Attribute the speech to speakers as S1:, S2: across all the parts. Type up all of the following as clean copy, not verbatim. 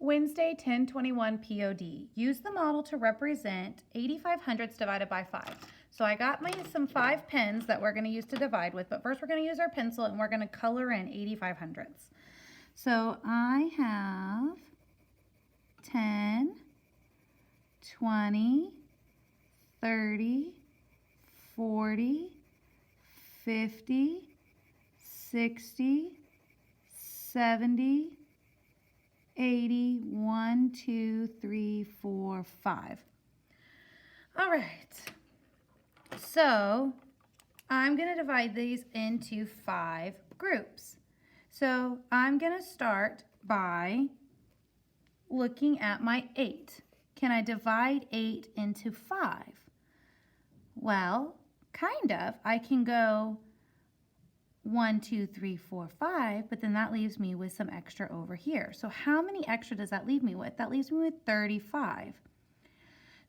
S1: Wednesday, 10/21 POD. Use the model to represent 85 hundredths divided by 5. So I got some 5 pens that we're going to use to divide with, but first we're going to use our pencil and we're going to color in 85 hundredths. So I have 10, 20, 30, 40, 50, 60, 70, 80, 1, 2, 3, 4, 5. All right, so I'm going to divide these into 5 groups. So I'm going to start by looking at my 8. Can I divide 8 into 5? Well, kind of. I can go 1, 2, 3, 4, 5, but then that leaves me with some extra over here. So how many extra does that leave me with? That leaves me with 35.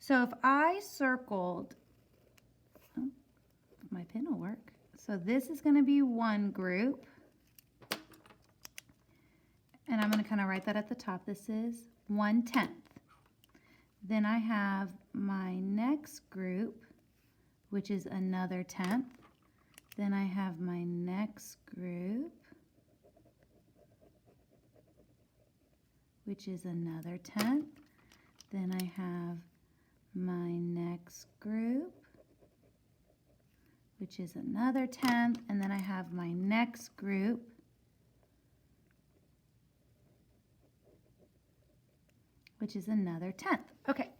S1: So if I circled, my pen will work. So this is going to be one group. And I'm going to kind of write that at the top. This is 1/10. Then I have my next group, which is another 10th. Then I have my next group, which is another 10th. Then I have my next group, which is another 10th. And then I have my next group, which is another 10th. Okay,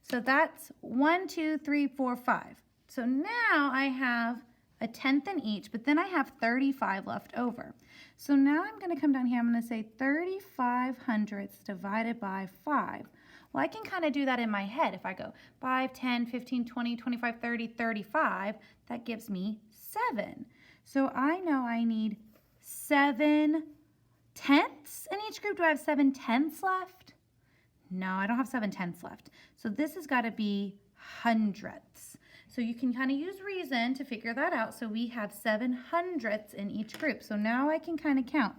S1: so that's 1, 2, 3, 4, 5. So now I have a 10th in each, but then I have 35 left over. So now I'm going to come down here, I'm going to say 35 hundredths divided by 5. Well, I can kind of do that in my head. If I go 5, 10, 15, 20, 25, 30, 35, that gives me 7. So I know I need 7 tenths in each group. Do I have 7 tenths left? No, I don't have 7 tenths left. So this has got to be hundredths. So you can kind of use reason to figure that out. So we have 7 hundredths in each group. So now I can kind of count.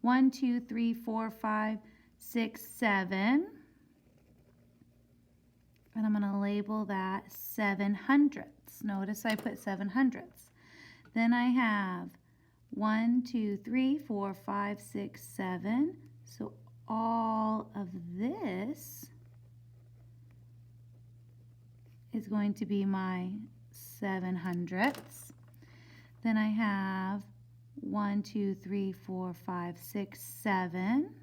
S1: 1, 2, 3, 4, 5, 6, 7. And I'm going to label that 7 hundredths. Notice I put 7 hundredths. Then I have 1, 2, 3, 4, 5, 6, 7. So all of this is going to be my 7 hundredths. Then I have 1, 2, 3, 4, 5, 6, 7.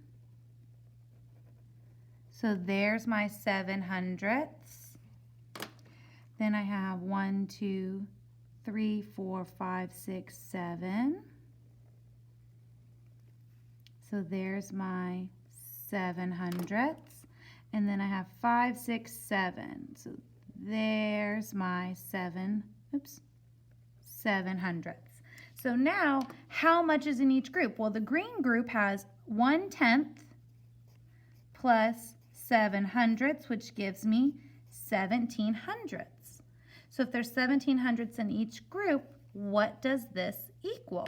S1: So there's my 7 hundredths. Then I have 1, 2, 3, 4, 5, 6, 7. So there's my 7 hundredths. And then I have 5, 6, 7. So there's my 7 hundredths. So now, how much is in each group? Well, the green group has 1/10 plus 7 hundredths, which gives me 17 hundredths. So if there's 17 hundredths in each group, what does this equal?